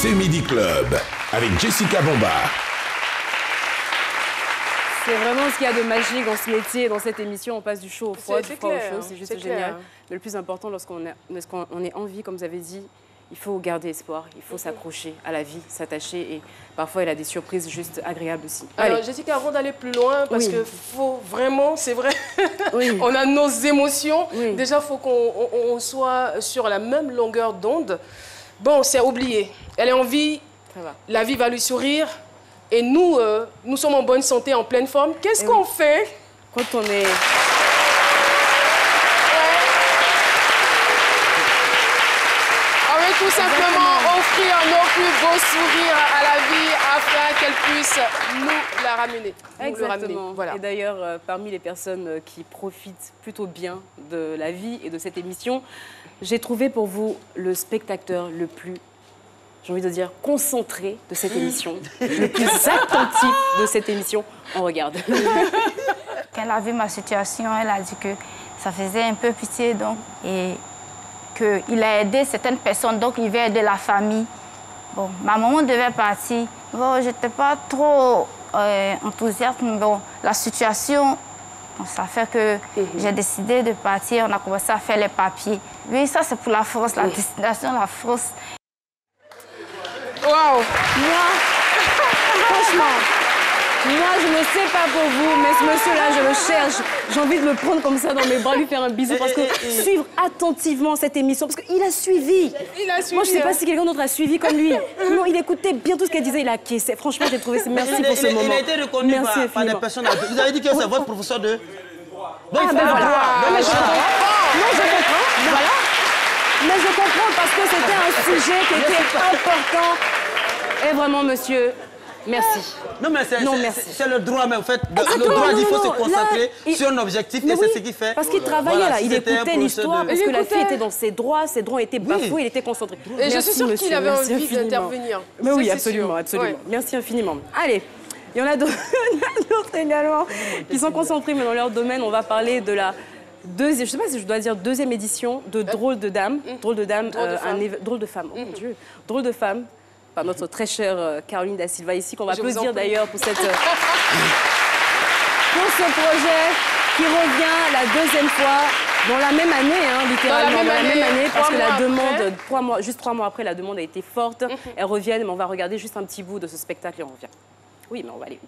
C'est Midi Club avec Jessica Bomba. C'est vraiment ce qu'il y a de magique dans ce métier, dans cette émission. On passe du chaud au froid, du froid au chaud, c'est juste génial. Mais le plus important, lorsqu'on est en vie, comme vous avez dit, il faut garder espoir, il faut s'accrocher à la vie, s'attacher et parfois il a des surprises juste agréables aussi. Alors Jessica, avant d'aller plus loin, parce que faut vraiment, c'est vrai, on a nos émotions. Déjà, il faut qu'on soit sur la même longueur d'onde. Bon, c'est oublié. Elle est en vie, la vie va lui sourire. Et nous, nous sommes en bonne santé, en pleine forme. Qu'est-ce qu'on fait quand on est... On veut tout simplement offrir nos plus beaux sourires à la vie afin qu'elle puisse nous la ramener. Exactement. Voilà. Et d'ailleurs, parmi les personnes qui profitent plutôt bien de la vie et de cette émission, j'ai trouvé pour vous le spectateur le plus, j'ai envie de dire, concentré de cette émission, le plus attentif de cette émission. On regarde. Quand elle a vu ma situation, elle a dit que ça faisait un peu pitié, donc, et qu'il a aidé certaines personnes, donc il veut aider la famille. Bon, ma maman devait partir. Bon, je n'étais pas trop enthousiaste, mais bon, la situation, bon, ça fait que j'ai décidé de partir. On a commencé à faire les papiers. Oui, ça c'est pour la France, la destination, la France. Waouh! Moi, franchement, moi, je ne sais pas pour vous, mais ce monsieur-là, je le cherche. J'ai envie de le prendre comme ça dans mes bras, lui faire un bisou, parce que suivre attentivement cette émission, parce qu'il a suivi. Moi, je ne sais pas si quelqu'un d'autre a suivi comme lui. Non, il écoutait bien tout ce qu'elle disait, il a acquiescé. Franchement, j'ai trouvé... Merci pour ce moment. Il a été reconnu par des personnes... Vous avez dit que c'est votre professeur de... Bon, il fait le droit. Non, je comprends. Voilà. Mais je comprends parce que c'était un sujet qui était important. Et vraiment, monsieur, merci. Non, mais c'est le droit, mais en fait, le droit, il faut se concentrer sur un objectif et c'est ce qu'il fait. Parce qu'il travaillait là, il écoutait l'histoire, parce que la fille était dans ses droits étaient bafoués, il était concentré. Et je suis sûre qu'il avait envie d'intervenir. Mais oui, absolument, absolument. Merci infiniment. Allez. Il y en a d'autres également qui sont concentrés, mais dans leur domaine, on va parler de la deuxième, je ne sais pas si je dois dire deuxième édition de Drôle de Dame. Drôle de Dame, Drôle de Femme. Oh mon Dieu. Drôle de Femme, par notre très chère Caroline Da Silva ici, qu'on va applaudir d'ailleurs pour cette... pour ce projet qui revient la deuxième fois dans la même année, hein, littéralement dans la même année, parce que la demande, juste 3 mois après, la demande a été forte. Elles reviennent, mais on va regarder juste un petit bout de ce spectacle et on revient. Oui, mais on va aller où?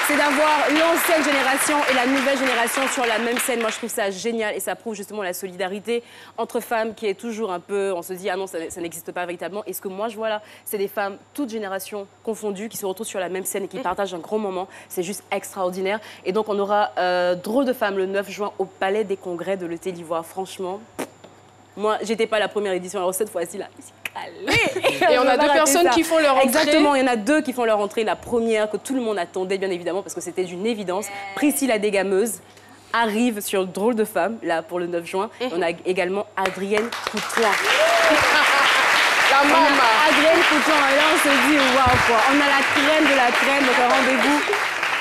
C'est d'avoir l'ancienne génération et la nouvelle génération sur la même scène. Moi, je trouve ça génial et ça prouve justement la solidarité entre femmes qui est toujours un peu... On se dit, ah non, ça n'existe pas véritablement. Et ce que moi, je vois là, c'est des femmes, toutes générations confondues, qui se retrouvent sur la même scène et qui partagent un grand moment. C'est juste extraordinaire. Et donc, on aura Drôle de Femme le 9 juin au Palais des Congrès de l'Hôtel Ivoire. Franchement, moi, j'étais pas à la première édition. Alors, cette fois-ci, là... Et on a 2 personnes qui font leur entrée. Exactement, il y en a 2 qui font leur entrée. La première que tout le monde attendait, bien évidemment, parce que c'était d'une évidence. Priscille la Dégameuse arrive sur Drôle de Femme, là, pour le 9 juin. On a également Adrienne Coutoin. La maman. Adrienne Coutoin, et là, on se dit, waouh, quoi. On a la crème de la crème, donc un rendez-vous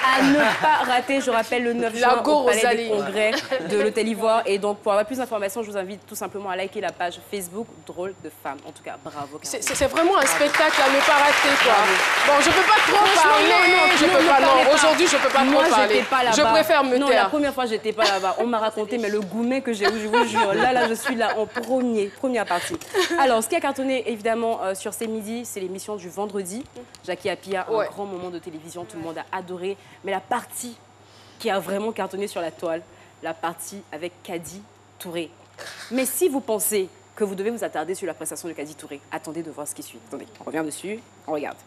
à ne pas rater. Je rappelle le 9 juin au Palais des Congrès de l'Hôtel Ivoire. Et donc, pour avoir plus d'informations, je vous invite tout simplement à liker la page Facebook Drôle de Femme. En tout cas, bravo. C'est vraiment un spectacle à ne pas rater, quoi. Bon, je ne peux pas trop parler. Aujourd'hui, je ne peux pas trop parler. Je préfère me taire. Non, la première fois, je n'étais pas là-bas. On m'a raconté, mais le gourmet que j'ai eu, je vous jure. Là, je suis là en première partie. Alors, ce qui a cartonné, évidemment, sur ces midis, c'est l'émission du vendredi. Jackie Appiah, un grand moment de télévision. Tout le monde a adoré. Mais la partie qui a vraiment cartonné sur la toile, la partie avec Kadi Touré. Mais si vous pensez que vous devez vous attarder sur la prestation de Kadi Touré, attendez de voir ce qui suit. Attendez, on revient dessus, on regarde.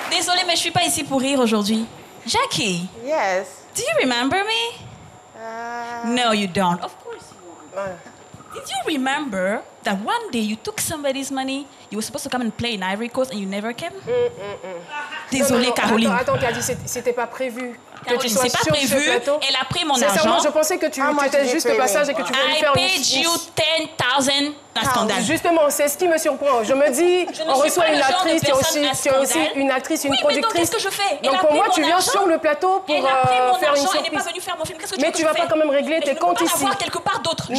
Désolée, mais je suis pas ici pour rire aujourd'hui. Jackie. Yes. Do you remember me? No, you don't. Of course you won't. Did you remember that one day you took somebody's money, you were supposed to come and play in Ivory Coast and you never came? Désolée, Caroline. Attends, Kadi, c'était pas prévu. Caroline, c'est pas prévu. Elle a pris mon argent. Sincèrement, je pensais que tu étais juste de passage et que tu voulais faire une... I paid you 10,000. Un scandale. Justement, c'est ce qui me surprend. Je me dis, on reçoit une actrice, tu as aussi une actrice, une productrice. Donc qu'est-ce que je fais? Donc pour moi, tu viens sur le plateau pour faire une surprise. Elle n'est pas venue faire mon film. Qu'est-ce que tu veux mais tu vas pas quand même régler tes comptes ici. Je peux pas l'avoir quelque part d'autre.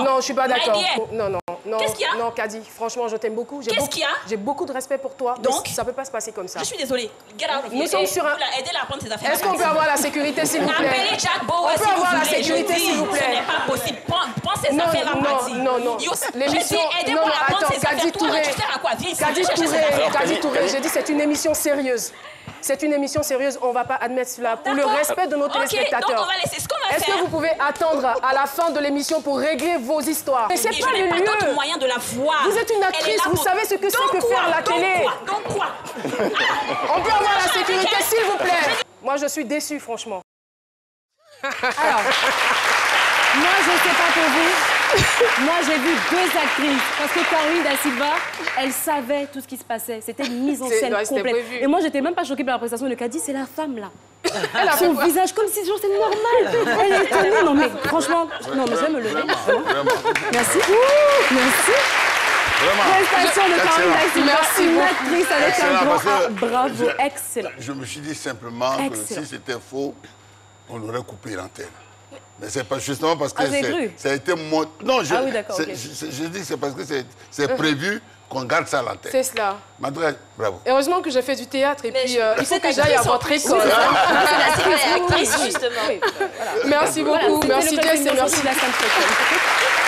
Non, je suis pas d'accord. Non, qu'est-ce qu'il y a? Non, Kadi, franchement, je t'aime beaucoup. Qu'est-ce qu'il y a? J'ai beaucoup de respect pour toi. Donc, ça peut pas se passer comme ça. Je suis désolée. Get out of here. Nous sommes sur un... Aidez-la à prendre ses affaires. Est-ce qu'on peut avoir la sécurité, s'il vous plaît? Appelez Jack Bauer si vous voulez. La sécurité, s'il vous plaît. Ce n'est pas possible. Prends ses affaires à partir. Non. L'émission... Non, attends, Kadi Touré. Kadi Touré, j'ai dit c'est une émission sérieuse. C'est une émission sérieuse, on ne va pas admettre cela pour le respect de nos téléspectateurs. Donc on va laisser ce qu'on va faire. Est-ce que vous pouvez attendre à la fin de l'émission pour régler vos histoires? Mais c'est pas le lieu. Je n'ai pas d'autre moyen de la voir. Vous êtes une actrice, vous savez ce que c'est que faire la télé. Donc quoi? On peut avoir la sécurité, s'il vous plaît. Moi, je suis déçue, franchement. Alors, moi, je ne sais pas pour vous. Moi, j'ai vu deux actrices. Parce que Caroline Da Silva, elle savait tout ce qui se passait. C'était une mise en scène complète. Et moi, j'étais même pas choquée par la prestation de Kadi. C'est la femme, là. Elle a son visage comme si c'est normal. Elle est étonnée. Non, mais franchement, non, mais je vais me lever. Vraiment. Merci. Merci. Prestation de Caroline Da Silva. Merci. Une actrice avec un grand A. Bravo. Excellent. Je me suis dit simplement que si c'était faux, on aurait coupé l'antenne. Mais c'est pas justement parce que ça a été mon... Non, je dis que c'est parce que c'est prévu qu'on garde ça à l'antenne. C'est cela. Bravo. Heureusement que j'ai fait du théâtre et puis il faut que j'aille à votre école. C'est la actrice, justement. Merci beaucoup. Merci Jess et merci. La semaine prochaine.